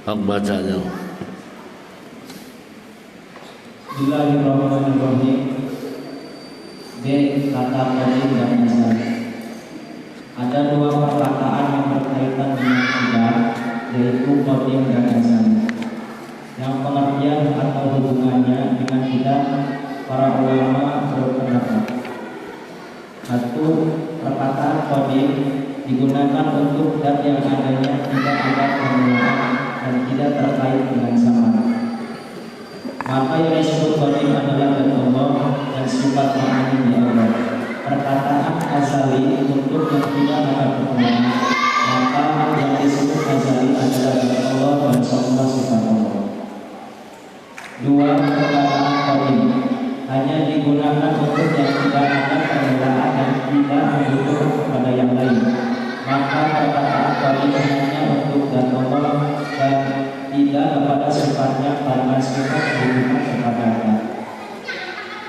Hak bacanya. Bismillahirrahmanirrahim. B. Kata qadim dan azal. Ada dua perkataan yang berkaitan dengan kita, yaitu qadim dan azal. Yang pengertian atau hubungannya dengan kita, para ulama berpendapat. Satu, perkataan qadim digunakan untuk zat yang adanya tidak ada permulaan dan tidak terkait dengan zaman. Maka yang disebut qadim adalah zat Allah dan sifat ma'ani di Allah. Perkataan azali untuk yang tidak ada permulaan, maka yang disebut azali adalah zat Allah dan semua sifat Allah. Dua, perkataan qadim hanya digunakan untuk yang tidak ada permulaan dan tidak membutuhkan kepada yang lain. Maka perkataan qadim hanya untuk zat Allah dan tidak kepada sifatnya karena sifat dibutuhkan kepada Allah.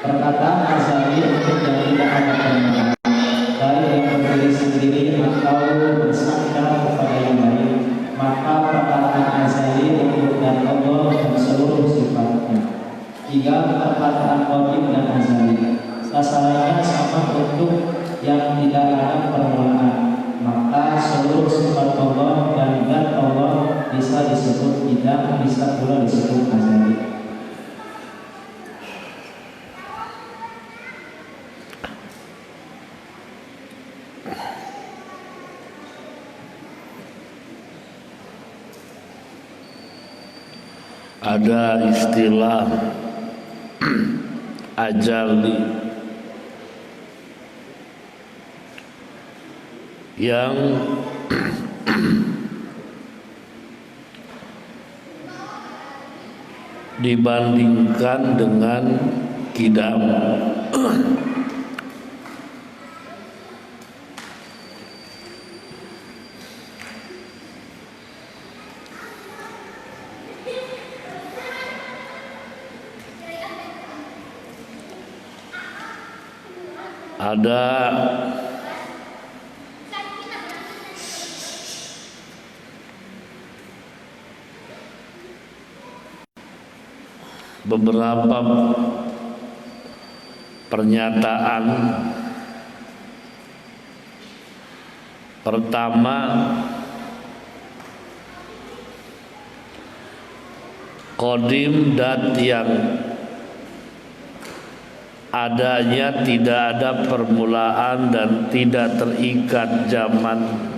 Perkataan azali untuk yang tidak ada permulaan, baik yang berdiri sendiri atau bersandar kepada yang lain. Maka perkataan azali untuk zat Allah dan seluruh sifatnya. Tiga, perkataan qadim dan azali sasarannya sama untuk yang tidak ada permulaan. Maka seluruh sifat Allah dan zat Allah bisa disebut tidak, bisa pula disebut azali. Ada istilah ajali yang dibandingkan dengan qidam. Ada beberapa pernyataan. Pertama, qadim dat yang adanya tidak ada permulaan dan tidak terikat zaman,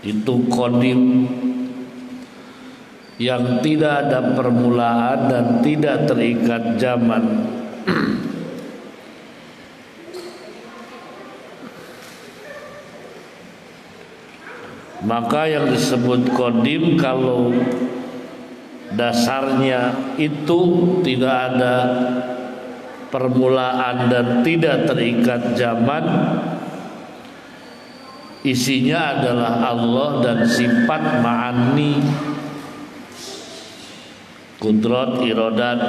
itu qadim. Yang tidak ada permulaan dan tidak terikat zaman, maka yang disebut qadim kalau dasarnya itu tidak ada permulaan dan tidak terikat zaman, isinya adalah Allah dan sifat ma'ani, kudrat, iradat.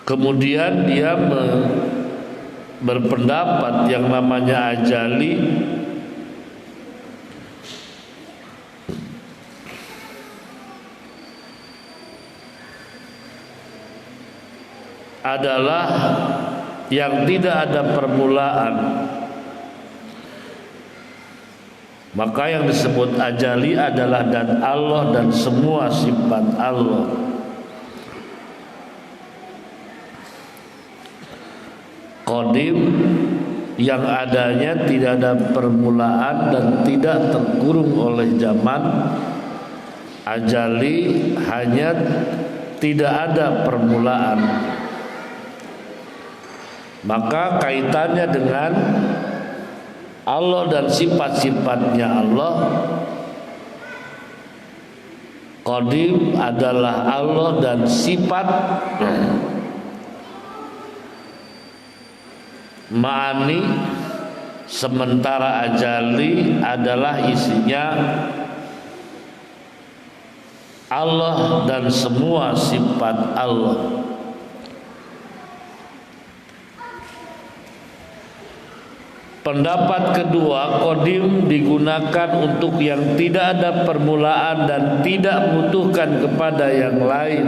Kemudian dia berpendapat yang namanya ajali adalah yang tidak ada permulaan. Maka yang disebut ajali adalah dan Allah dan semua sifat Allah. Qadim yang adanya tidak ada permulaan dan tidak terkurung oleh zaman. Ajali hanya tidak ada permulaan. Maka kaitannya dengan Allah dan sifat-sifatnya Allah. Qadim adalah Allah dan sifat, ma'ani, sementara ajali adalah isinya Allah dan semua sifat Allah. Pendapat kedua, qadim digunakan untuk yang tidak ada permulaan dan tidak membutuhkan kepada yang lain.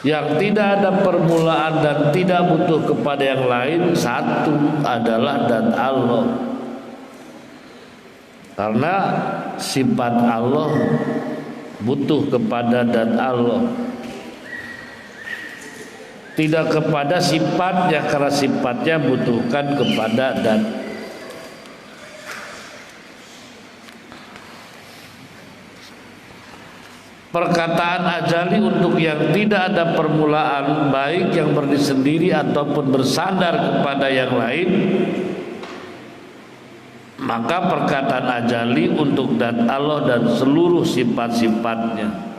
Yang tidak ada permulaan dan tidak butuh kepada yang lain, satu adalah dan Allah. Karena sifat Allah butuh kepada dan Allah, tidak kepada sifatnya, karena sifatnya butuhkan kepada dan. Perkataan ajali untuk yang tidak ada permulaan, baik yang berdiri sendiri ataupun bersandar kepada yang lain, maka perkataan ajali untuk dan Allah dan seluruh sifat-sifatnya.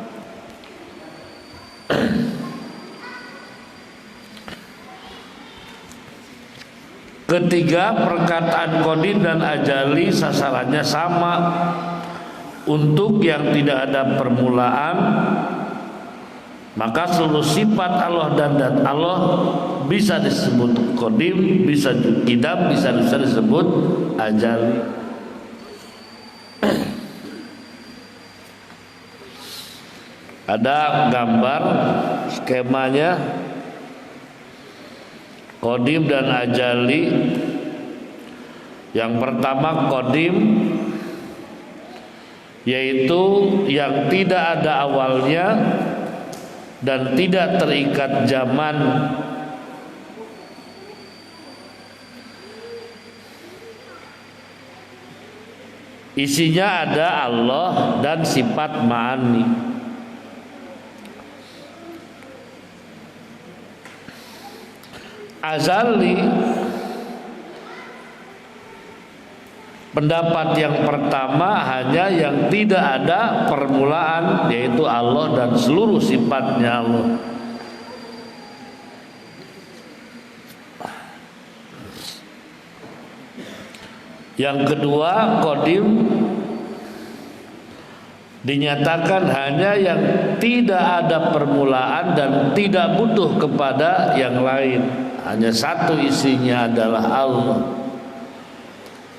Ketiga, perkataan qadim dan ajali sasarannya sama. Untuk yang tidak ada permulaan, maka seluruh sifat Allah dan Allah bisa disebut qadim, bisa qidam, bisa disebut ajali. Ada gambar skemanya qadim dan ajali. Yang pertama qadim, yaitu yang tidak ada awalnya dan tidak terikat zaman. Isinya ada Allah dan sifat ma'ani. Azali, pendapat yang pertama hanya yang tidak ada permulaan, yaitu Allah dan seluruh sifatnya Allah. Yang kedua, qadim dinyatakan hanya yang tidak ada permulaan dan tidak butuh kepada yang lain. Hanya satu isinya adalah Allah.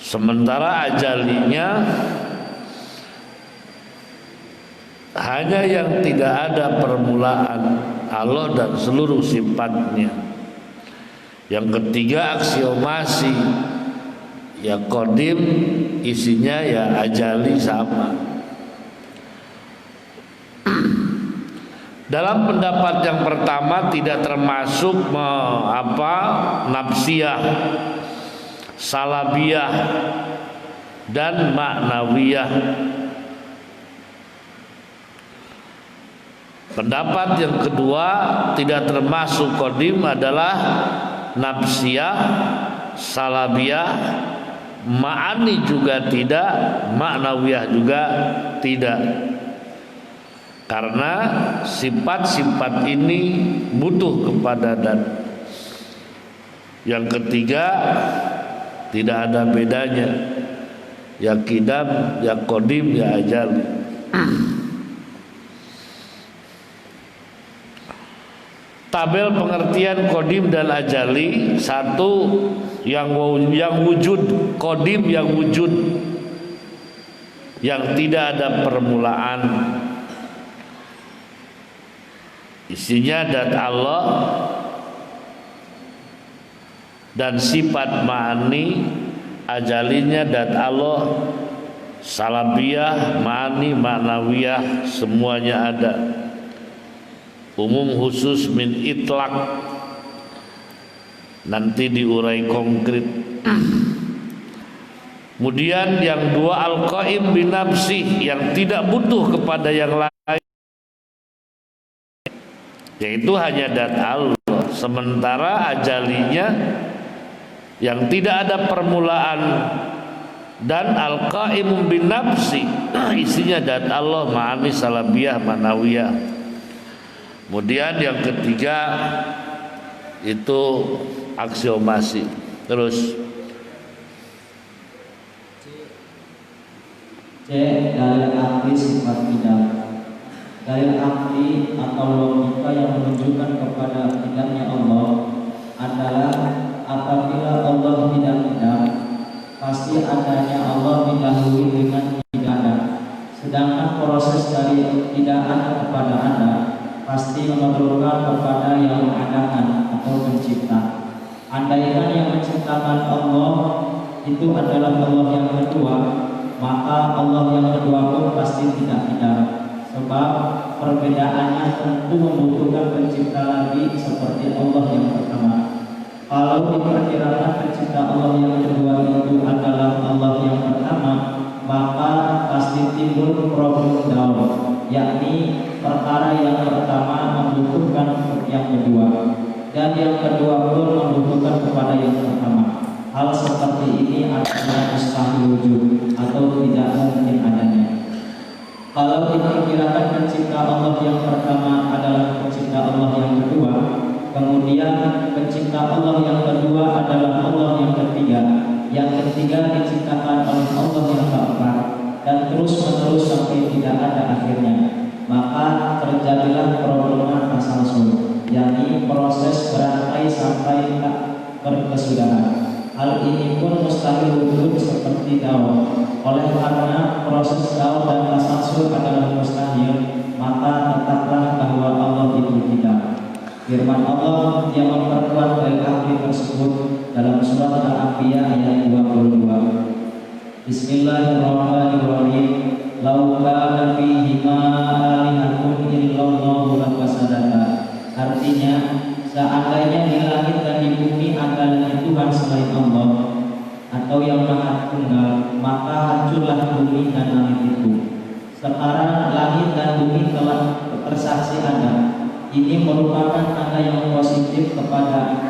Sementara ajalinya hanya yang tidak ada permulaan, Allah dan seluruh sifatnya. Yang ketiga, aksiomasi, ya qadim isinya ya ajali sama. Dalam pendapat yang pertama tidak termasuk nafsiyah, salabiyah dan maknawiyah. Pendapat yang kedua tidak termasuk qadim adalah nafsiyah, salabiyah, ma'ani juga tidak, maknawiyah juga tidak. Karena sifat-sifat ini butuh kepada dan. Yang ketiga, tidak ada bedanya, ya qidam, ya qadim, ya ajali. Tabel pengertian qadim dan ajali. Satu, yang wujud, qadim yang wujud, yang tidak ada permulaan, isinya dat Allah dan sifat ma'ani. Ajalinya dat Allah, salabiyah, ma'ani, ma'nawiyah, semuanya ada. Umum, khusus, min, itlaq, nanti diurai konkret. Kemudian yang dua, al-qaim binafsi, yang tidak butuh kepada yang lain, yaitu hanya dat Allah. Sementara ajalinya yang tidak ada permulaan dan al-qaimun bin nafsi, isinya dat Allah, ma'ani, salabiyah, manawiyah. Kemudian yang ketiga itu aksiomasi. Terus C. Dalil akli sifat qidam. Dalil akli atau logika yang menunjukkan kepada qidamnya Allah adalah apabila Allah tidak ada, pasti adanya Allah didahului dengan tidak ada. Sedangkan proses dari tidak ada kepada ada pasti memerlukan kepada yang mengadakan atau mencipta. Andaikan yang menciptakan Allah itu adalah Allah yang kedua, maka Allah yang kedua pun pasti tidak ada. Sebab perbedaannya tentu membutuhkan pencipta lagi seperti Allah yang pertama. Kalau diperkirakan pencipta Allah yang kedua itu adalah Allah yang pertama, maka pasti timbul problem down, yakni perkara yang pertama membutuhkan yang kedua, dan yang kedua pun membutuhkan kepada yang pertama. Hal seperti ini adalah mustahil wujud atau tidak mungkin adanya. Kalau diperkirakan pencipta Allah yang pertama adalah pencipta Allah yang kedua, kemudian pencipta Allah yang kedua adalah Allah yang ketiga, yang ketiga diciptakan oleh Allah yang keempat, dan terus menerus sampai tidak ada akhirnya, maka terjadilah problema tasalsul, yakni proses berantai sampai tak berkesudahan. Hal ini pun mustahil wujud seperti daun. Oleh karena proses daun dan tasalsul adalah mustahil, maka tetaplah bahwa Allah itu tidak. Firman Allah yang memperkuat dari ahli tersebut dalam surat Al-Anbiya ayat 22. Bismillahirrahmanirrahim. Lau kana fihima alihatun illallahu lafasadata. Artinya, seandainya di langit dan di bumi ada lagi Tuhan selain Allah atau yang Maha Tunggal, maka hancurlah bumi dan langit itu. Sekarang langit dan bumi telah bersaksi ada. Ini merupakan tanda yang positif kepada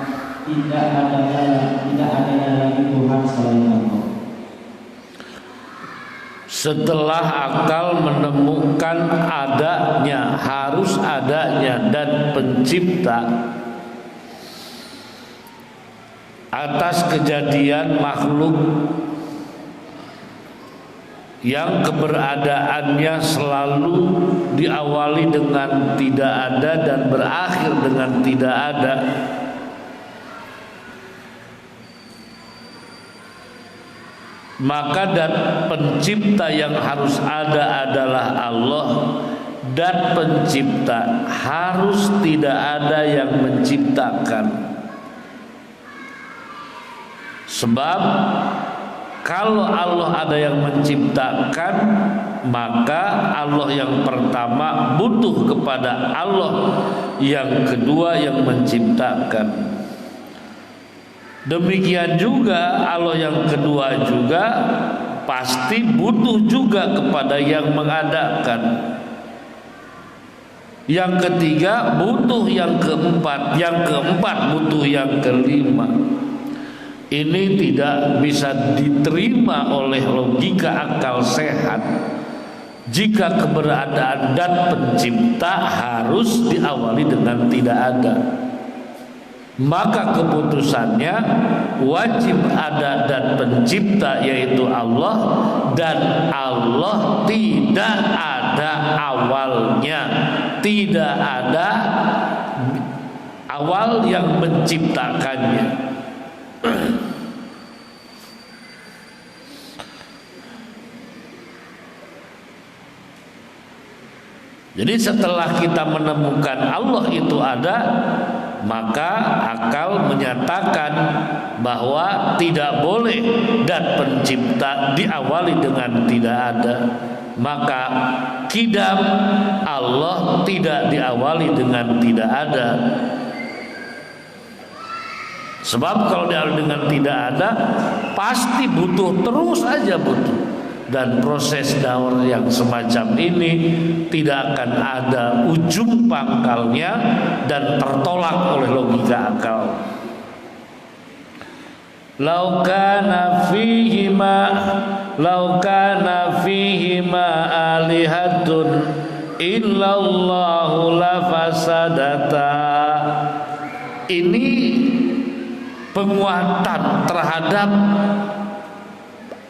tidak adanya lagi Tuhan selain Allah. Setelah akal menemukan adanya, harus adanya dan pencipta atas kejadian makhluk yang keberadaannya selalu diawali dengan tidak ada dan berakhir dengan tidak ada, maka dan pencipta yang harus ada adalah Allah, dan pencipta harus tidak ada yang menciptakan. Sebab kalau Allah ada yang menciptakan, maka Allah yang pertama butuh kepada Allah yang kedua yang menciptakan. Demikian juga Allah yang kedua juga pasti butuh juga kepada yang mengadakan. Yang ketiga butuh yang keempat, yang keempat butuh yang kelima. Ini tidak bisa diterima oleh logika akal sehat jika keberadaan dan pencipta harus diawali dengan tidak ada. Maka keputusannya wajib ada dan pencipta yaitu Allah, dan Allah tidak ada awalnya, tidak ada awal yang menciptakannya. Jadi setelah kita menemukan Allah itu ada, maka akal menyatakan bahwa tidak boleh dan pencipta diawali dengan tidak ada. Maka kidam Allah tidak diawali dengan tidak ada. Sebab kalau diawali dengan tidak ada, pasti butuh, terus aja butuh. Dan proses daur yang semacam ini tidak akan ada ujung pangkalnya dan tertolak oleh logika akal. Lau kana fihima alihatun illallahu lafasadata. Ini penguatan terhadap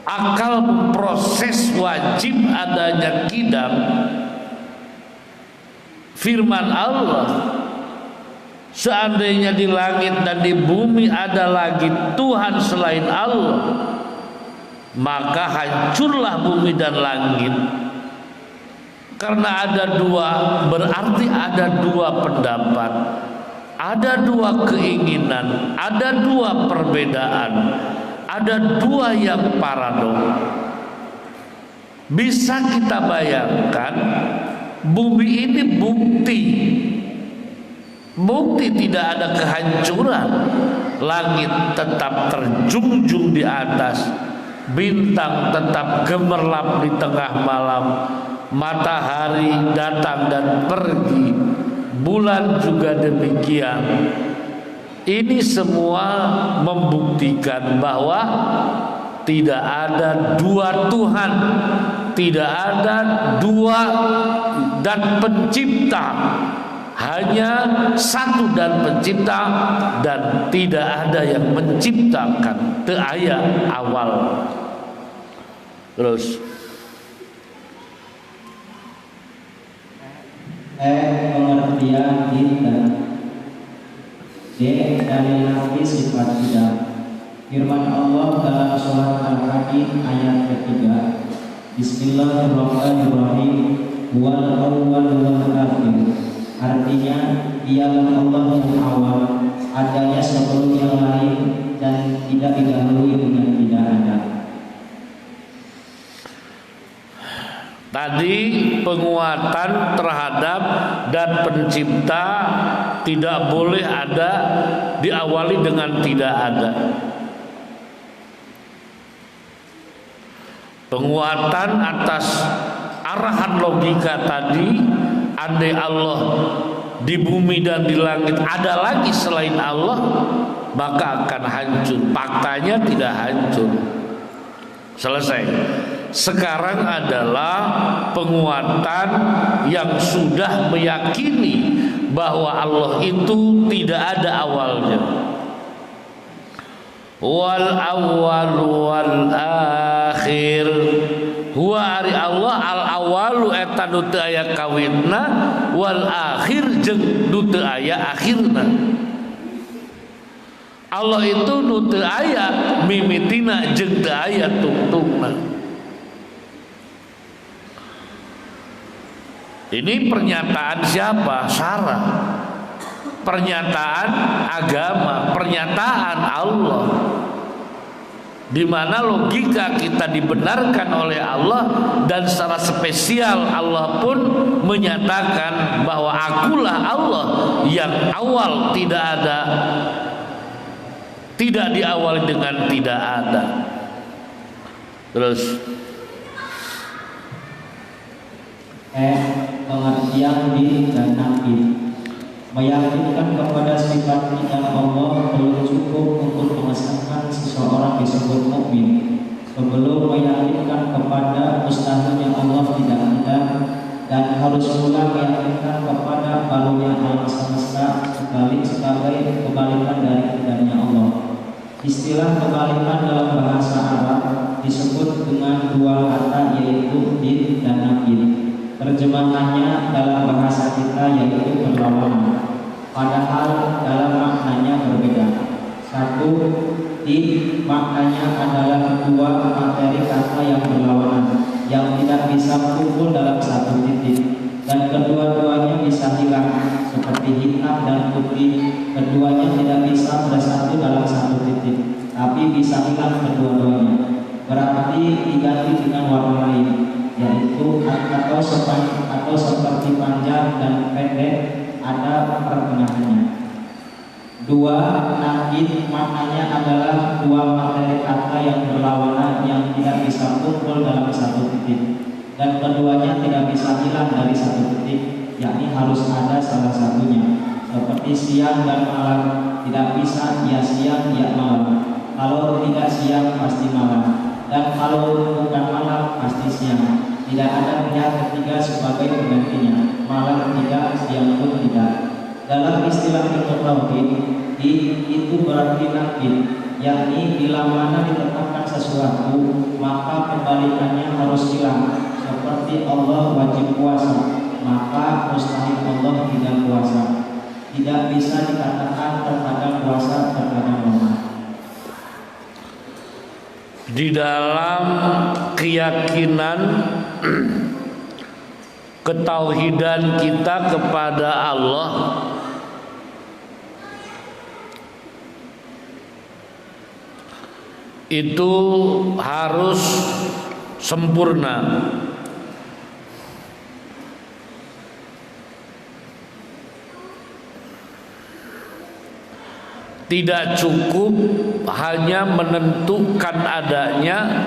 akal memproses wajib adanya kidam. Firman Allah, Seandainya di langit dan di bumi ada lagi Tuhan selain Allah, maka hancurlah bumi dan langit. Karena ada dua, berarti ada dua pendapat, ada dua keinginan, ada dua perbedaan, ada dua yang paradok. Bisa kita bayangkan, bumi ini bukti tidak ada kehancuran. Langit tetap terjunjung di atas, bintang tetap gemerlap di tengah malam, matahari datang dan pergi, bulan juga demikian. Ini semua membuktikan bahwa tidak ada dua Tuhan, tidak ada dua dan pencipta, hanya satu dan pencipta, dan tidak ada yang menciptakan. Teu aya awal. Terus pengertian dan dari nafi sifat tidak. Firman Allah dalam surat Al-Hadid ayat ketiga, Bismillahirrahmanirrahim, Wal awwal wal akhir. Artinya, dialah Allah yang awal, adanya sebelum yang lain, dan tidak didahului dengan tidak ada. Tadi penguatan terhadap dan pencipta tidak boleh ada diawali dengan tidak ada. Penguatan atas arahan logika tadi, andai Allah di bumi dan di langit ada lagi selain Allah, maka akan hancur. Faktanya tidak hancur. Selesai. Sekarang adalah penguatan yang sudah meyakini bahwa Allah itu tidak ada awalnya. Wal awwal wal akhir. Huwa ari Allah al awalu eta nu teu aya kawitna, wal akhir jeung nu teu aya akhirna. Allah itu nu teu aya mimitina jeung teu aya tungtungna. Ini pernyataan siapa? Sarah. Pernyataan agama, pernyataan Allah, di mana logika kita dibenarkan oleh Allah, dan secara spesial Allah pun menyatakan bahwa akulah Allah yang awal tidak ada, tidak diawali dengan tidak ada. Terus pengertian di dan nafi. Meyakinkan kepada sifat tidak Allah belum cukup untuk mengesahkan seseorang disebut mukmin. Sebelum meyakinkan kepada mustahilnya Allah tidak ada, dan harus pula meyakinkan kepada barunya alam semesta sebagai kebalikan dari tidaknya Allah. Istilah kebalikan dalam bahasa Arab disebut dengan dua kata, yaitu din dan nafi. Terjemahannya dalam bahasa kita yaitu berlawanan, padahal dalam maknanya berbeda. Satu, din maknanya adalah dua materi kata yang berlawanan, yang tidak bisa kumpul dalam satu titik, dan kedua-duanya bisa hilang, seperti hitam dan putih. Keduanya tidak bisa bersatu dalam satu titik, tapi bisa hilang kedua-duanya. Berarti diganti dengan warna lain, yaitu atau seperti panjang dan pendek, ada pertengahannya. Dua, nakid maknanya adalah dua materi kata yang berlawanan yang tidak bisa kumpul dalam satu titik, dan keduanya tidak bisa hilang dari satu titik, yakni harus ada salah satunya. Seperti siang dan malam, tidak bisa ya siang ya malam. Kalau tidak siang pasti malam, dan kalau bukan malam pasti siang. Tidak ada pihak ketiga sebagai penggantinya, malam tidak, siang pun tidak. Dalam istilah ilmu tauhid, itu berarti nakid, yakni bila mana ditetapkan sesuatu, maka kebalikannya harus hilang. Seperti Allah wajib puasa, maka mustahil Allah tidak puasa. tidak bisa dikatakan terkadang puasa terkadang lemah. Di dalam keyakinan ketauhidan kita kepada Allah, itu harus sempurna. Tidak cukup hanya menentukan adanya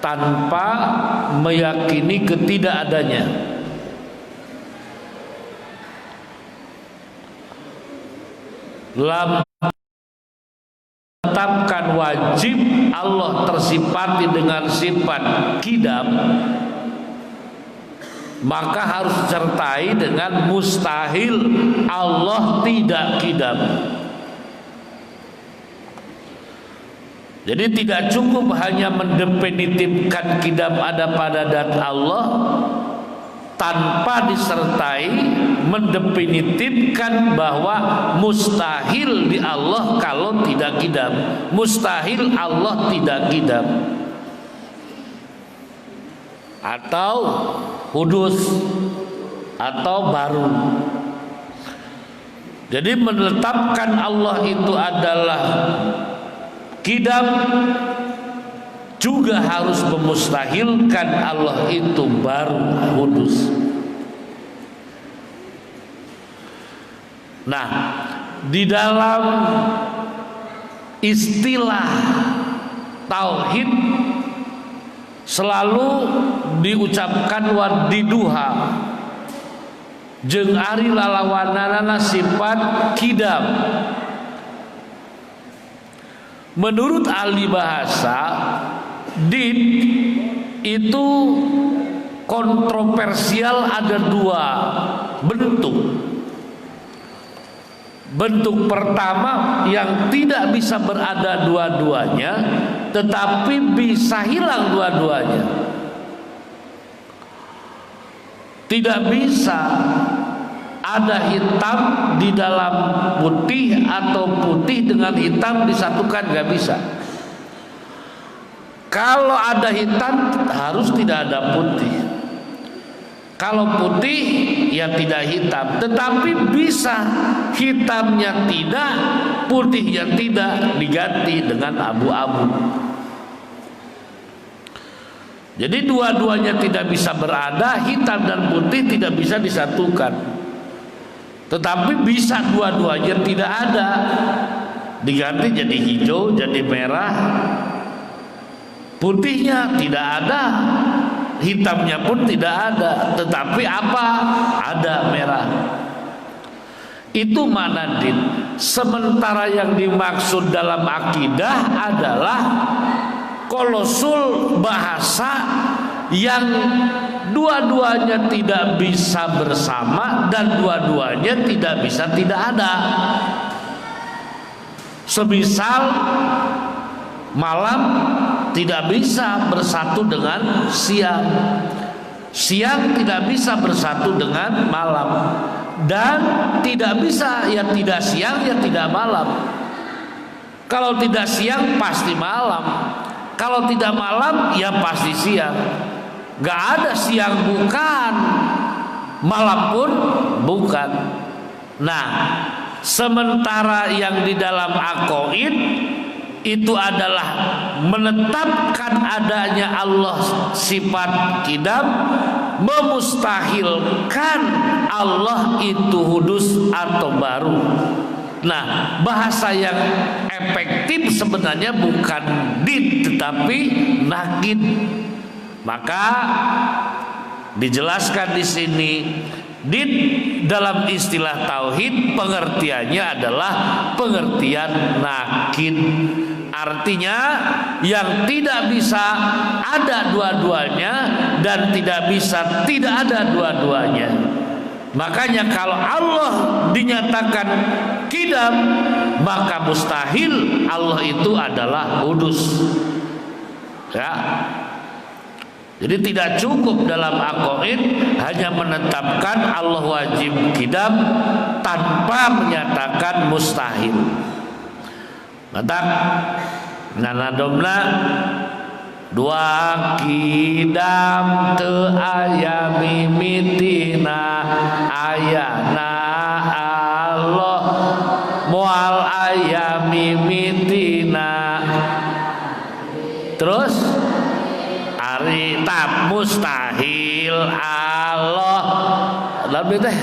tanpa meyakini ketidakadanya. Menetapkan wajib Allah tersifati dengan sifat qidam, maka harus disertai dengan mustahil Allah tidak qidam. Jadi tidak cukup hanya mendefinitifkan qidam ada pada zat Allah tanpa disertai mendefinitifkan bahwa mustahil di Allah kalau tidak qidam, mustahil Allah tidak qidam, atau hudus atau baru. Jadi menetapkan Allah itu adalah qidam juga harus memustahilkan Allah itu baru, hudus. Nah, di dalam istilah tauhid selalu diucapkan wadiduha jeung ari lalawanana sifat qidam. Menurut ahli bahasa, did itu kontroversial, ada dua bentuk. Bentuk pertama yang tidak bisa berada dua-duanya, tetapi bisa hilang dua-duanya. Tidak bisa ada hitam di dalam putih atau putih dengan hitam disatukan, nggak bisa. Kalau ada hitam harus tidak ada putih. Kalau putih ya tidak hitam, tetapi bisa hitamnya tidak, putihnya tidak, diganti dengan abu-abu. Jadi dua-duanya tidak bisa berada, hitam dan putih tidak bisa disatukan. Tetapi bisa dua-duanya tidak ada, diganti jadi hijau, jadi merah. Putihnya tidak ada, hitamnya pun tidak ada, tetapi apa? Ada merah. Itu mana din? Sementara yang dimaksud dalam akidah adalah kolosul bahasa yang dua-duanya tidak bisa bersama dan dua-duanya tidak bisa tidak ada. Semisal malam tidak bisa bersatu dengan siang, siang tidak bisa bersatu dengan malam, dan tidak bisa ya tidak siang ya tidak malam. Kalau tidak siang pasti malam, kalau tidak malam ya pasti siang. Gak ada siang bukan, malam pun bukan. Nah, sementara yang di dalam aqaid itu adalah menetapkan adanya Allah sifat qidam, memustahilkan Allah itu hudus atau baru. Nah, bahasa yang efektif sebenarnya bukan did tetapi nakid. Maka dijelaskan di sini, did dalam istilah tauhid pengertiannya adalah pengertian nakid. Artinya yang tidak bisa ada dua-duanya dan tidak bisa tidak ada dua-duanya. Makanya kalau Allah dinyatakan qidam, maka mustahil Allah itu adalah hudus. Ya. Jadi tidak cukup dalam aqaid hanya menetapkan Allah wajib kidam tanpa menyatakan mustahil. Matak nanadomna dua kidam teu aya mimitina ayana Allah moal aya mimitina. Terus ari tap mustahil Allah lebih teh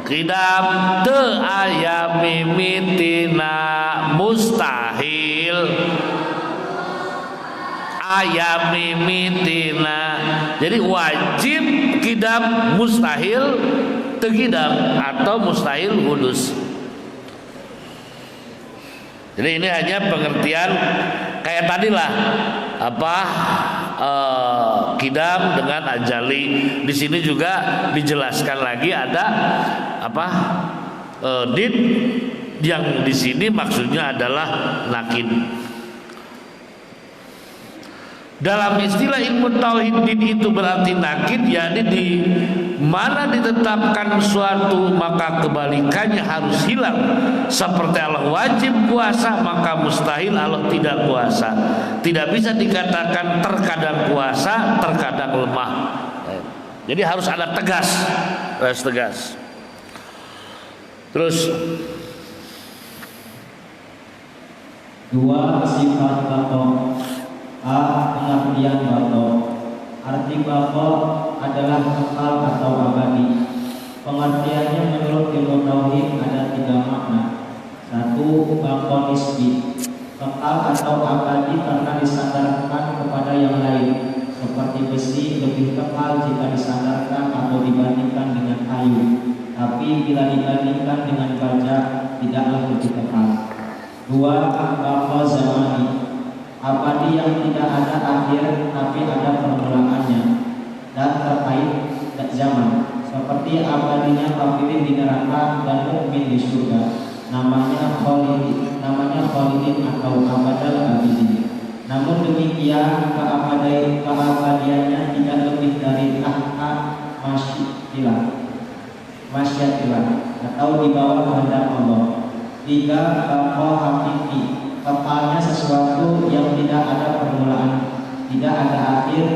kidam teu aya mimitina mustahil aya mimitina. Jadi wajib kidam mustahil teu kidam atau mustahil hudus. Jadi ini hanya pengertian kayak tadilah kidam dengan ajali. Di sini juga dijelaskan lagi ada did yang di sini maksudnya adalah nakid. Dalam istilah ilmu tauhid itu berarti nakid, yakni di mana ditetapkan suatu maka kebalikannya harus hilang. Seperti Allah wajib puasa maka mustahil Allah tidak puasa. Tidak bisa dikatakan terkadang puasa, terkadang lemah. Jadi harus ada tegas, harus tegas. Terus dua sifat batok. A. Pengertian batok. Arti batok adalah kekal atau abadi. Pengertiannya menurut ilmu tauhid ada 3 makna. 1. Baqo nisbi, kekal atau abadi karena disandarkan kepada yang lain. Seperti besi lebih kekal jika disandarkan atau dibandingkan dengan kayu, tapi bila dibandingkan dengan baja tidaklah lebih kekal. 2. Baqo zamani, abadi yang tidak ada akhir tapi ada permulaannya dan terkait zaman, seperti abadinya kafirin di neraka dan mukmin di surga. Namanya khalidin atau abadal abidin. Namun demikian keabadiannya tidak lebih dari tahta masyiatillah atau di bawah kehendak Allah. 3. Baqo hakiki, kekalnya sesuatu yang tidak ada permulaan, tidak ada akhir,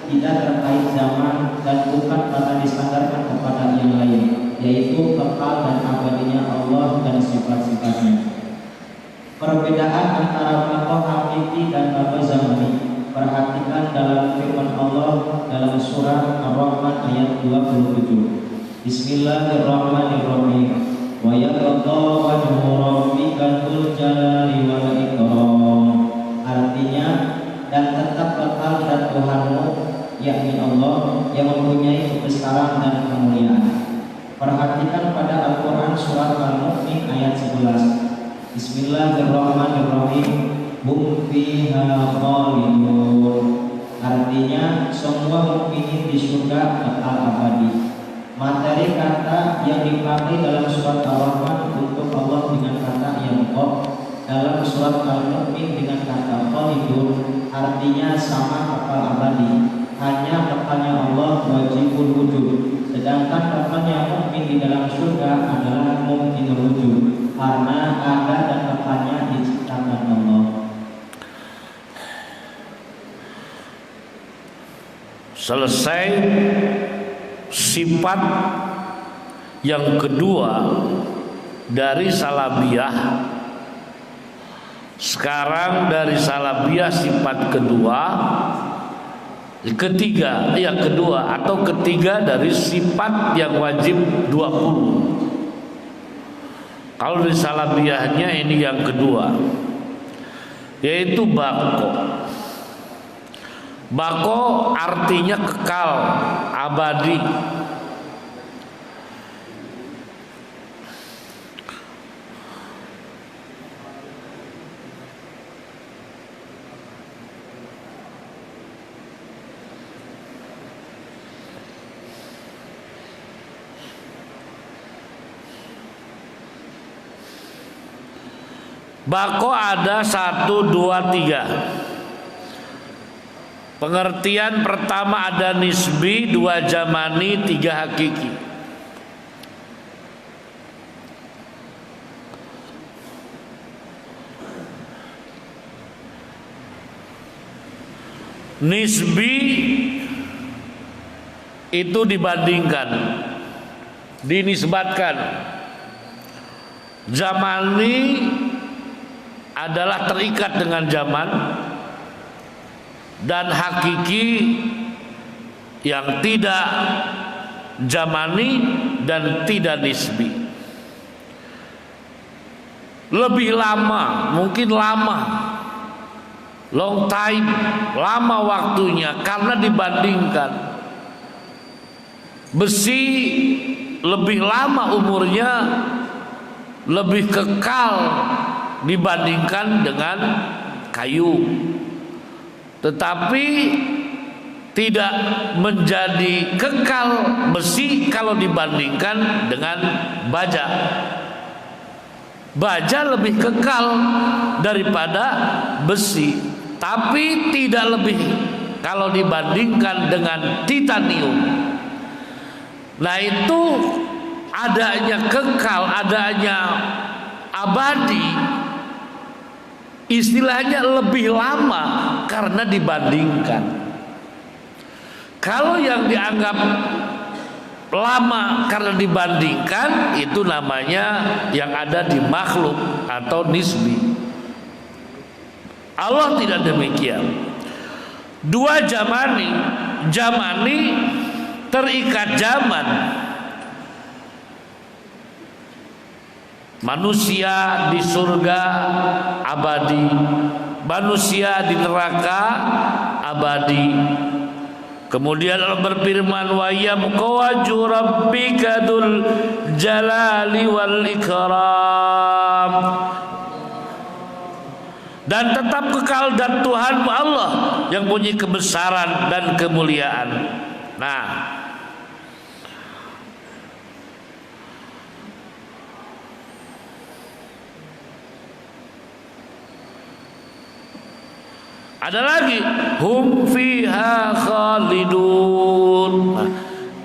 tidak terkait zaman, dan bukan karena disandarkan kepada yang lain, yaitu kekal dan abadinya Allah dan sifat-sifatnya. Perbedaan antara baqo hakiki dan baqo zamani perhatikan dalam firman Allah dalam surah Ar-Rahman ayat 27. Bismillahirrahmanirrahim. Wa yaqadha wajhu rabbika dzul jalali wal ikram. Artinya, dan tetap kekal dan Tuhanmu yakni Allah yang mempunyai kebesaran dan kemuliaan. Perhatikan pada Al-Quran surat Al-Mu'min ayat 11. Bismillahirrahmanirrahim. Hum fiha khalidun. Artinya semua mukminin di surga kekal abadi. Materi kata yang dipakai dalam surat Ar-Rahman untuk Allah dengan kata yang kok, dalam surat Al-Mu'min dengan kata khalidun, artinya sama kekal abadi. Hanya kekalnya Allah wajibul wujud, sedangkan kekalnya mukmin di dalam surga adalah mungkin wujud, karena ada dan kekalnya diciptakan Allah. selesai sifat yang kedua dari salabiyah. Sekarang dari salabiyah sifat kedua, ketiga dari sifat yang wajib 20. Kalau di salabiyahnya ini yang kedua, yaitu bako. Bako artinya kekal, abadi. Bako ada 1, 2, 3. Pengertian pertama ada nisbi, 2 zamani, 3 hakiki. Nisbi itu dibandingkan, dinisbatkan. Zamani adalah terikat dengan zaman, dan hakiki yang tidak zamani dan tidak nisbi. Lebih lama, mungkin lama, long time, lama waktunya karena dibandingkan. Besi lebih lama umurnya, lebih kekal dibandingkan dengan kayu. Tetapi tidak menjadi kekal besi kalau dibandingkan dengan baja. Baja lebih kekal daripada besi, tapi tidak lebih kalau dibandingkan dengan titanium. Nah, itu adanya kekal, adanya abadi, istilahnya lebih lama karena dibandingkan. Kalau yang dianggap lama karena dibandingkan, itu namanya yang ada di makhluk atau nisbi. Allah tidak demikian. 2 zamani, zamani terikat zaman. Manusia di surga abadi, manusia di neraka abadi. Kemudian Allah berfirman, wa yabqa rabbika dzul jalali wal ikram, dan tetap kekal dan Tuhan Allah yang punya kebesaran dan kemuliaan. Nah, ada lagi, hum fiha khalidun. Nah,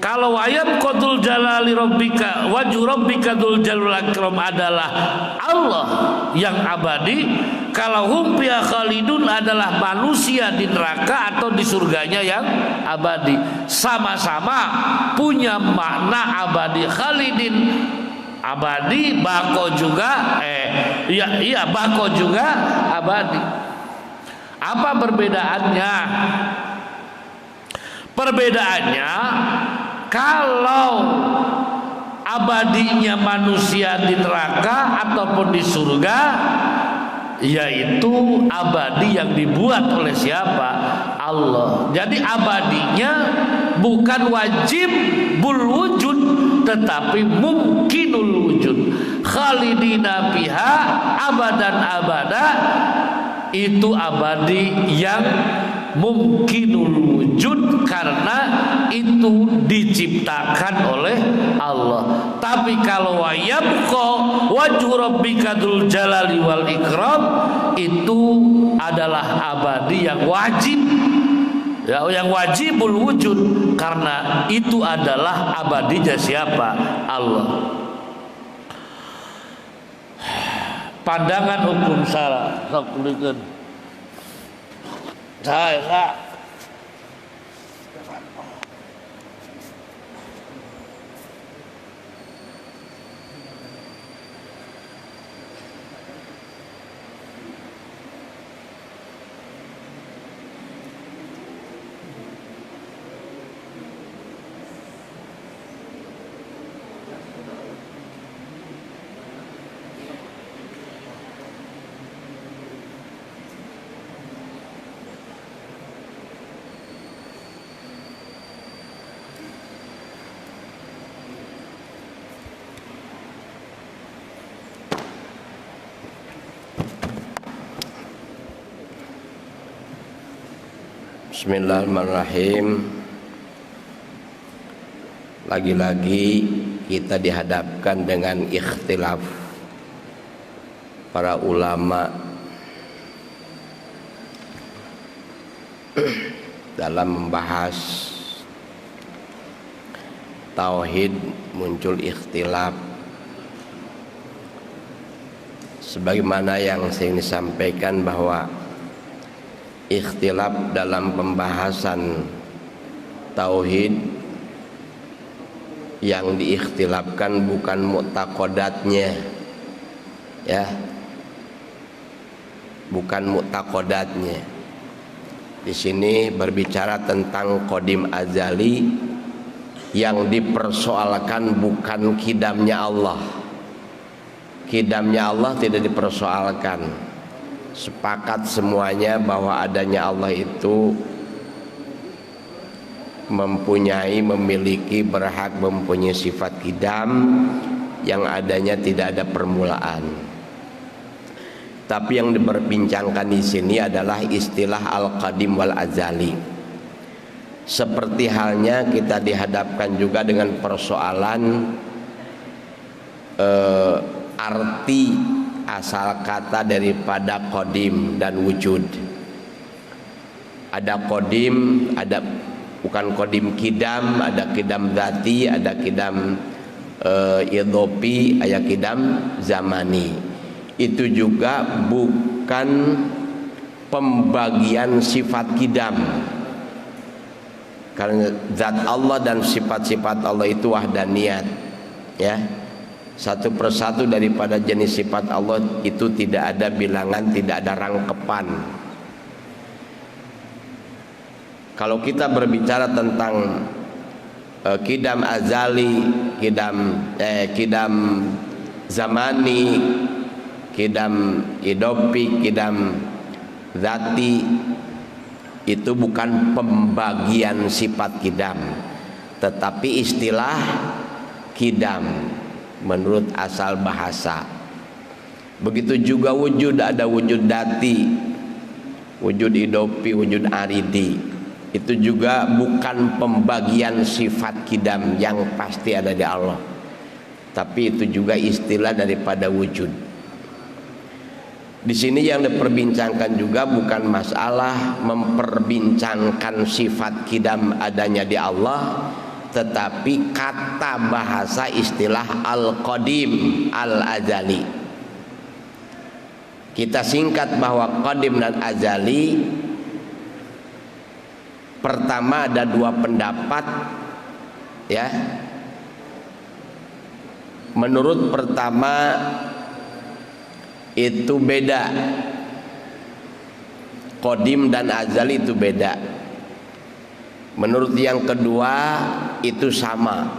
kalau ayat qadul jalali rabbika wajhu rabbika dzul jalali akram adalah Allah yang abadi, kalau hum fiha khalidun adalah manusia di neraka atau di surganya yang abadi. Sama-sama punya makna abadi. Khalidin abadi, bako juga bako juga abadi. Apa perbedaannya? Perbedaannya, kalau abadinya manusia di neraka ataupun di surga, yaitu abadi yang dibuat oleh siapa? Allah. Jadi abadinya bukan wajibul wujud, tetapi mungkinul wujud. Khalidina fiha abadan abada, itu abadi yang mungkinul wujud karena itu diciptakan oleh Allah. Tapi kalau wayabqa wajhu rabbika dzul jalali wal ikram, itu adalah abadi yang wajib, ya, yang wajibul wujud, karena itu adalah abadinya siapa? Allah. Pandangan hukum syara sok dikeun. Saya Bismillahirrahmanirrahim. Lagi-lagi kita dihadapkan dengan ikhtilaf para ulama dalam membahas tauhid muncul ikhtilaf, sebagaimana yang sering disampaikan bahwa ikhtilaf dalam pembahasan tauhid yang diikhtilafkan bukan mu'taqadatnya, ya, bukan mu'taqadatnya. Di sini berbicara tentang qadim azali, yang dipersoalkan bukan kidamnya Allah. Kidamnya Allah tidak dipersoalkan. Sepakat semuanya bahwa adanya Allah itu memiliki, berhak mempunyai sifat kidam yang adanya tidak ada permulaan. Tapi yang diperbincangkan di sini adalah istilah al-qadim wal azali. Seperti halnya kita dihadapkan juga dengan persoalan arti asal kata daripada qadim dan wujud. Ada qadim, ada bukan qadim kidam, ada kidam dzati, ada kidam idhofi, ada kidam zamani. Itu juga bukan pembagian sifat kidam, karena zat Allah dan sifat-sifat Allah itu wahdaniyat, ya, satu persatu daripada jenis sifat Allah itu tidak ada bilangan, tidak ada rangkepan. Kalau kita berbicara tentang kidam azali, kidam zamani, kidam idhofi, kidam dzati, itu bukan pembagian sifat kidam, tetapi istilah kidam menurut asal bahasa. Begitu juga wujud, ada wujud dzati, wujud idhofi, wujud aridi. Itu juga bukan pembagian sifat kidam yang pasti ada di Allah, tapi itu juga istilah daripada wujud. Di sini yang diperbincangkan juga bukan masalah memperbincangkan sifat kidam adanya di Allah, tetapi kata bahasa istilah al-qadim al-azali. Kita singkat bahwa qadim dan azali, pertama ada dua pendapat, ya. Menurut pertama itu beda, qadim dan azali itu beda. Menurut yang kedua itu sama,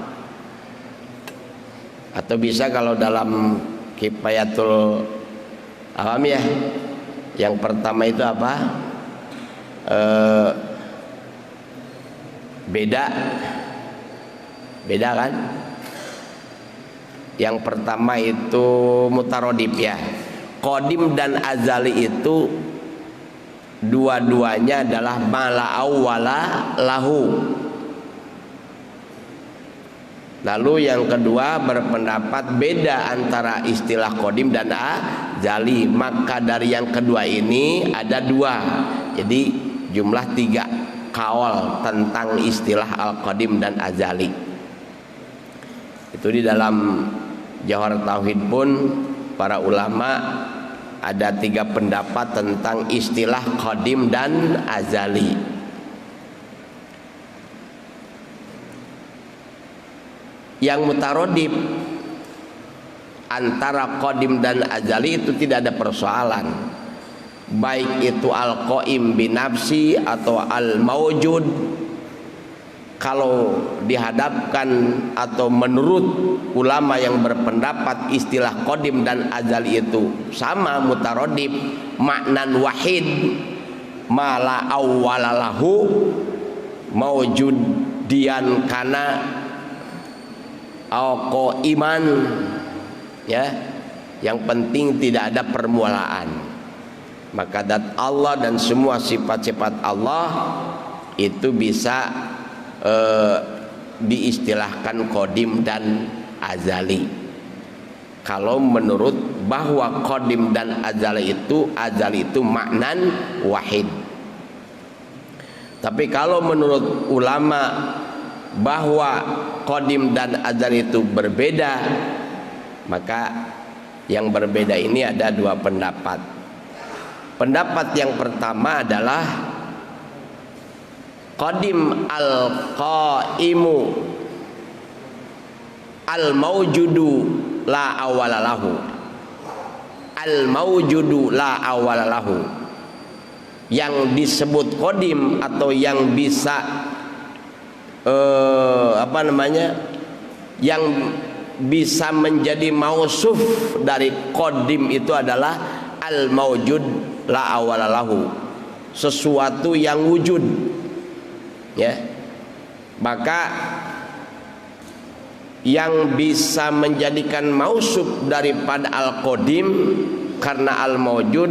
atau bisa kalau dalam Kifayatul Awam, ya, yang pertama itu apa? Beda kan? Yang pertama itu mutarodif, ya. Qadim dan azali itu dua-duanya adalah mala awwala lahu. Lalu yang kedua berpendapat beda antara istilah qadim dan azali. Maka dari yang kedua ini ada dua, jadi jumlah 3 kaul tentang istilah al-qadim dan azali. Itu di dalam Jauhar Tauhid pun para ulama ada 3 pendapat tentang istilah qadim dan azali. Yang mutarodif antara qadim dan azali itu tidak ada persoalan, baik itu al-qaim binafsi atau al-mawjud. Kalau dihadapkan atau menurut ulama yang berpendapat istilah qadim dan azali itu sama, mutarodif, maknan wahid, mala awwalalahu, mawjud dian kana au iman, ya, yang penting tidak ada permulaan. Maka zat Allah dan semua sifat-sifat Allah itu bisa diistilahkan qadim dan azali. Kalau menurut bahwa qadim dan azali itu maknan wahid. Tapi kalau menurut ulama bahwa qadim dan azali itu berbeda, maka yang berbeda ini ada dua pendapat. Pendapat yang pertama adalah qadim al-qaimu al-mawjudu la awalalahu. Al-mawjudu la awalalahu. Yang disebut qadim atau yang bisa yang bisa menjadi mausuf dari qadim itu adalah al-mawjud la awalalahu, sesuatu yang wujud, ya. Maka yang bisa menjadikan mausuf daripada al-qadim karena al-mawjud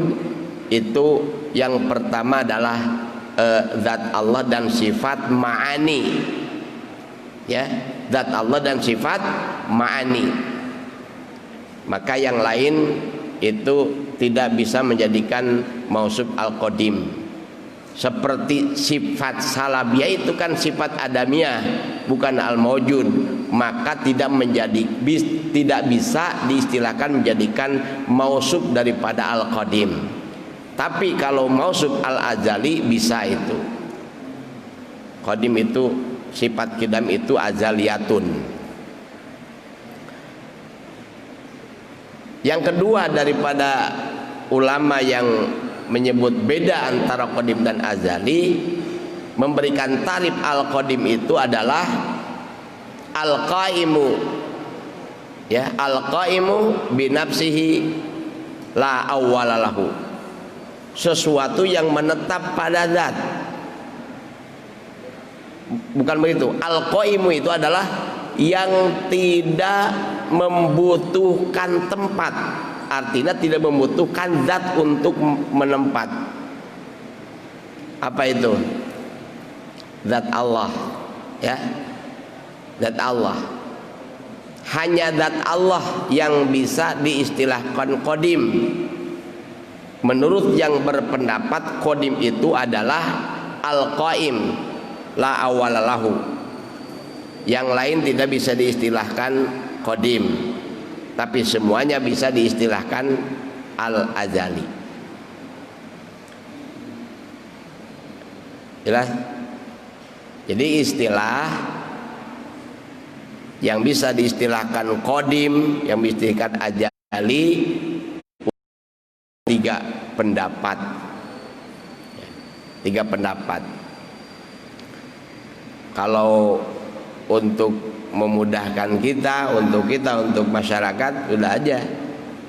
itu yang pertama adalah zat Allah dan sifat ma'ani, ya, zat Allah dan sifat ma'ani. Maka yang lain itu tidak bisa menjadikan mausuf al-qadim. Seperti sifat salabiyah itu kan sifat adamiyah, bukan al-mawjud, maka tidak bisa diistilahkan menjadikan mausuf daripada al-qadim. Tapi kalau mausuf al-azali bisa itu. Qadim itu sifat qidam itu azaliyatun. Yang kedua daripada ulama yang menyebut beda antara qadim dan azali, memberikan tarif al-qadim itu adalah al-qaimu, ya, al-qaimu binafsihi la awwalalahu, sesuatu yang menetap pada zat. Bukan begitu. Al-qaimu itu adalah yang tidak membutuhkan tempat, artinya tidak membutuhkan zat untuk menempat. Apa itu? Zat Allah, ya, zat Allah. Hanya zat Allah yang bisa diistilahkan qadim. Menurut yang berpendapat qadim itu adalah al-qaim la awalalahu. Yang lain tidak bisa diistilahkan qadim, tapi semuanya bisa diistilahkan al-azali. Jelas? Jadi istilah yang bisa diistilahkan qadim, yang diistilahkan azali, tiga pendapat. Kalau untuk memudahkan untuk masyarakat sudah aja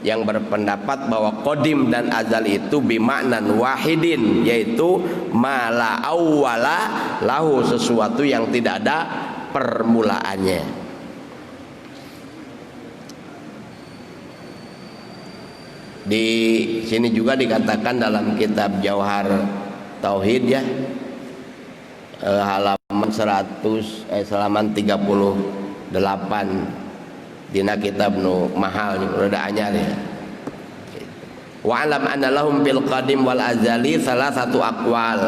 yang berpendapat bahwa qadim dan azali itu bimaknan wahidin, yaitu mala awwala lahu, sesuatu yang tidak ada permulaannya. Di sini juga dikatakan dalam kitab Jauhar Tauhid, ya, halaman 38 dina kitab nu mahal nih, udah anyar, ya. Wa alam anna lahum bil qadim wal azali salah satu aqwal.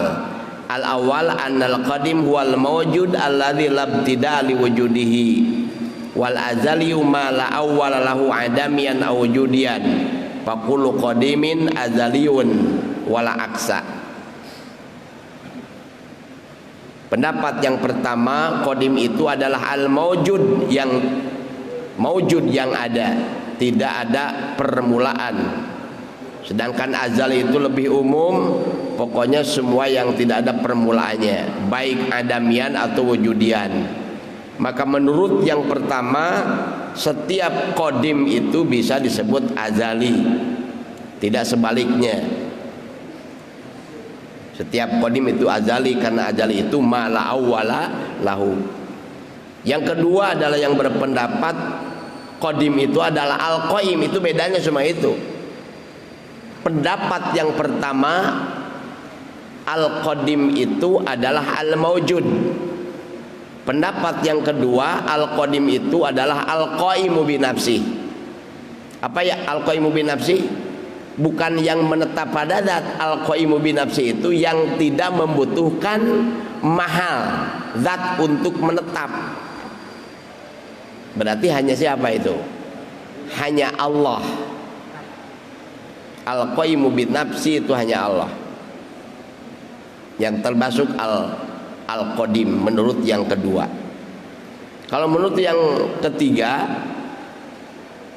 Al awal annal qadim huwal mawjud alladzi labtida li wujudihi, wal azali ma la awwala lahu adamiyan aw wujudiyan. Faqulu qadimin azaliyun wala aksa. Pendapat yang pertama, qadim itu adalah al-mawjud, yang mawjud yang ada, tidak ada permulaan. Sedangkan azali itu lebih umum, pokoknya semua yang tidak ada permulaannya, baik adamian atau wujudian. Maka menurut yang pertama, setiap qadim itu bisa disebut azali, tidak sebaliknya. Setiap qadim itu azali karena azali itu ma la awwala lahu. Yang kedua adalah yang berpendapat qadim itu adalah al-qaim, itu bedanya cuma itu. Pendapat yang pertama, al-qadim itu adalah al-mawjud. Pendapat yang kedua, al-qadim itu adalah al-qaimu binafsi. Apa ya al-qaimu binafsi? bukan yang menetap pada zat. Al-qaimu binafsi itu yang tidak membutuhkan mahal zat untuk menetap. Berarti hanya siapa itu? Hanya Allah. Al-qaimu binafsi itu hanya Allah yang termasuk al-qadim menurut yang kedua. Kalau menurut yang ketiga,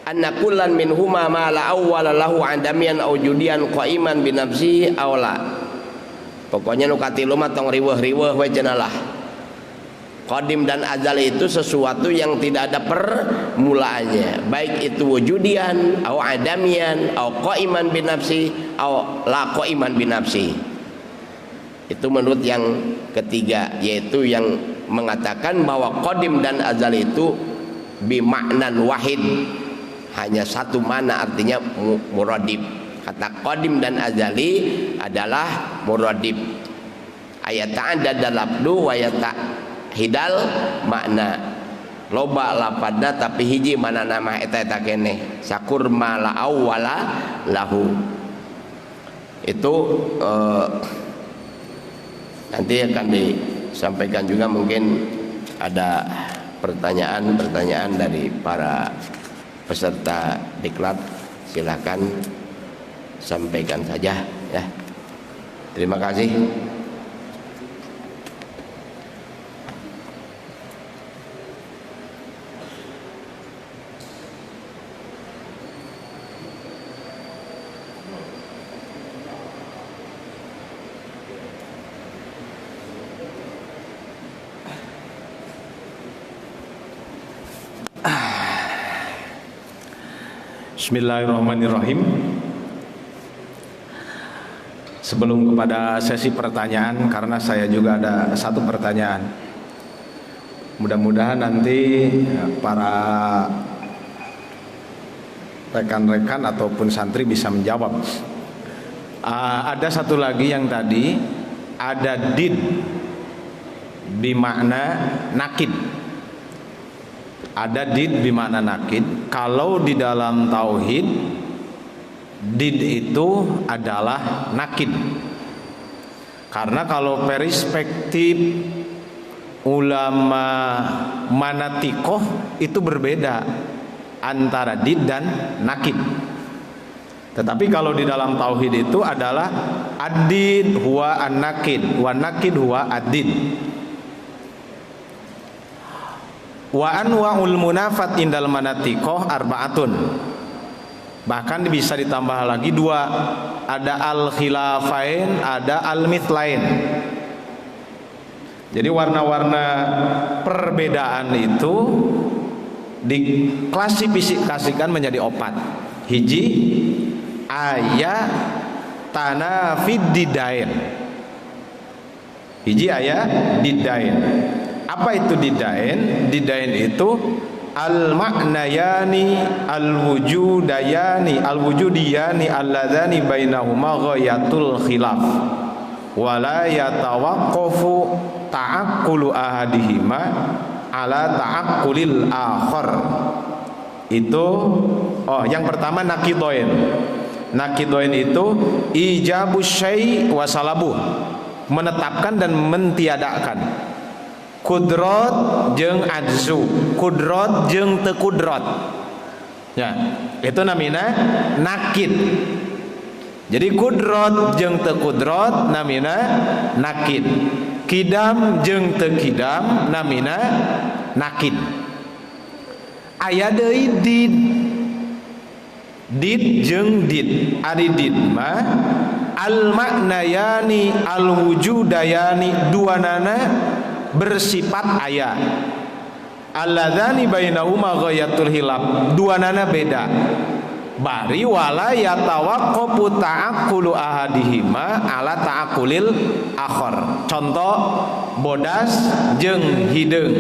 anna kullan minhuma ma la awwala lahu adamian aw judian qaiman bi nafsihi aw la. Pokoknya nu katilu mah tong riweuh-riweuh we cenah lah. Qadim dan azali itu sesuatu yang tidak ada permulaannya, baik itu wujudian aw adamian aw qaiman bi nafsi aw la qaiman bi nafsi. Itu menurut yang ketiga, yaitu yang mengatakan bahwa qadim dan azali itu bimaknan wahid, hanya satu makna, artinya muradib. Kata qadim dan azali adalah muradib. Ayat ta'addada lafdu wa hidal makna. Loba lapadna tapi hiji mana nama eta keneh. Sakur mala awwala lahu. Itu nanti akan disampaikan juga, mungkin ada pertanyaan-pertanyaan dari para peserta diklat. Silakan sampaikan saja ya. Terima kasih. Bismillahirrahmanirrahim. Sebelum kepada sesi pertanyaan, karena saya juga ada satu pertanyaan, mudah-mudahan nanti para rekan-rekan ataupun santri bisa menjawab. Ada satu lagi yang tadi ada did bimakna nakid. Ada did bimakna nakid. Kalau di dalam tauhid, did itu adalah nakid. Karena kalau perspektif ulama manatikoh itu berbeda antara did dan nakid. Tetapi kalau di dalam tauhid itu adalah ad-did huwa an-nakid wa nakid huwa ad-did. Wa anwa'ul munafat indal manatikoh arba'atun. Bahkan bisa ditambah lagi dua, ada al-khilafain, ada al-mithlain. Jadi warna-warna perbedaan itu diklasifikasikan menjadi opat. Hiji aya tanafid didain. Hiji aya didain. Apa itu didain? Didain itu al-ma'nayani al-wujudayani al-wujudiyani alladzani bainahuma ghayatul khilaf wala yatawaqqafu ta'aqqulu ahadihima ala ta'aqqulil akhar. Itu yang pertama naqidoin. Naqidoin itu ijabus syai' wa salabuh, menetapkan dan mentiadakan. Kudrot jeung ajzu, kudrot jeung teu kudrot. Ya, itu namina nakid. Jadi kudrot jeung teu kudrot namina nakid. Kidam jeung teu kidam namina nakid. Aya deui did. Did jeung did. Ari did mah al maknayani al wujudayani, duanana bersifat ayat. Alladzani bainahuma ghayatul hilaf, duanana beda. Bari wala yatawaqqafu ta'aqqulu ahadihima ala ta'aqqulil akhar. Contoh bodas jeung hideung.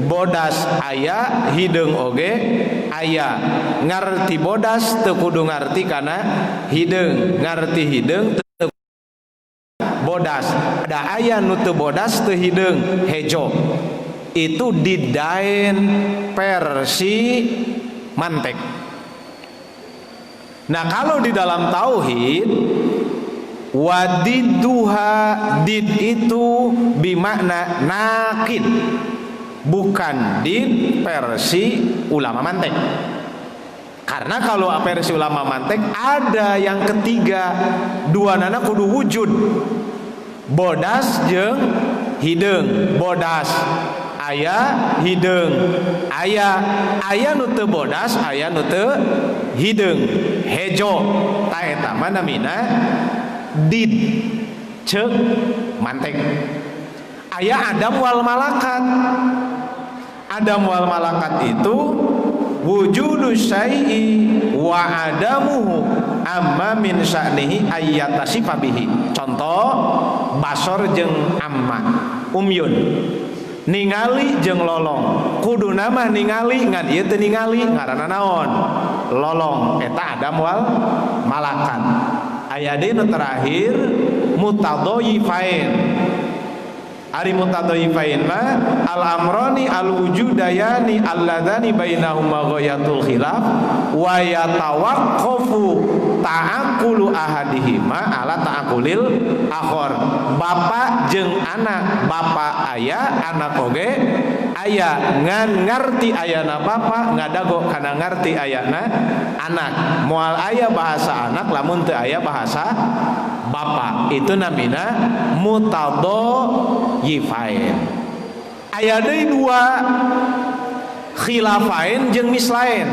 Bodas aya, hideung oge aya. Ngarti bodas teu kudu ngarti kana hideung, ngarti hideung bodas. Ada aya nu teu bodas teu hideung, hejo. Itu didain versi mantek. Nah, kalau di dalam tauhid wadidduha, did itu bimakna nakid, bukan did versi ulama mantek. Karena kalau versi ulama mantek ada yang ketiga, dua nana kudu wujud, bodas jeung hideung. Bodas aya, hideung aya nu teu bodas, aya nu teu hideung. Hejo ta eta mah namina did ceuk mantek. Aya Adam wal malakat. Adam wal malakat itu wujudu syai'i wa adamuhu amma min sya'nihi ayyatasifa bihi. Contoh basor jeung amma, umyun, ningali jeung lolong. Kuduna mah ningali, ngan ieu teu ningali ngaranna naon? Lolong. Eta Adam wal malakat. Aya deui nu terakhir mutadhayifain. Ari mutadhayifain mah al amrani al wujudayani alladzani bainahuma ghayatul khilaf wa yatawaqqafu ta'aqqulu ahadihima ala ta'aqqulil akhar. Bapak jeung anak, bapak aya, anak oge aya, ngan ngarti ayana bapak ngadago kana ngarti ayana anak. Moal aya bahasa anak lamun teu aya bahasa bapak, itu namina mutadhayifain. Aya deui dua, khilafain jeung mislain.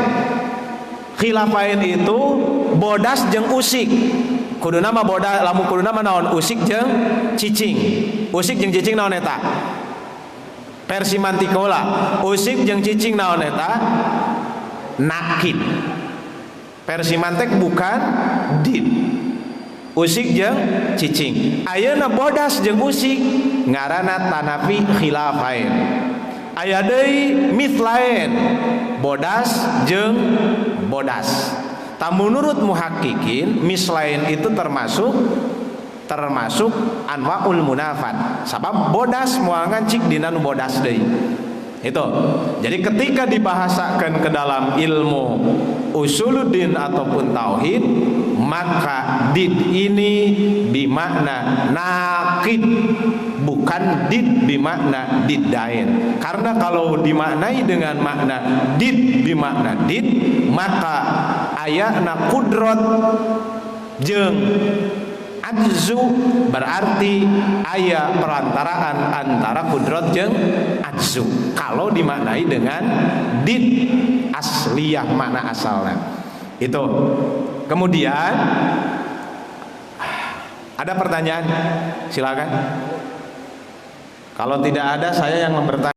Khilafain itu bodas jeung usik. Kuduna mah bodas, lamun kuduna mah naon? Usik jeung cicing. Usik jeung cicing naon eta? Versi mantikola. Usik jeung cicing naon eta? Nakid. Versi mantek bukan did. Usik jeung cicing. Ayeuna bodas jeung usik ngaranna tanafi khilafain. Aya deui mitlain, bodas jeung bodas. Ta menurut muhaqqiqin mislain itu termasuk anwaul munafat. Sabab bodas moal ngancik dina nu bodas deui. Itu. Jadi ketika dibahasakan ke dalam ilmu usuluddin ataupun tauhid, maka did ini bimakna nakid, bukan did bimakna diddain. Karena kalau dimaknai dengan makna did bimakna did, maka ayana kudrot jeung ajzu berarti aya perantaraan antara kudrot jeung ajzu. Kalau dimaknai dengan did asliyah, makna asalnya itu. Kemudian ada pertanyaan, silakan. Kalau tidak ada, saya yang bertanya.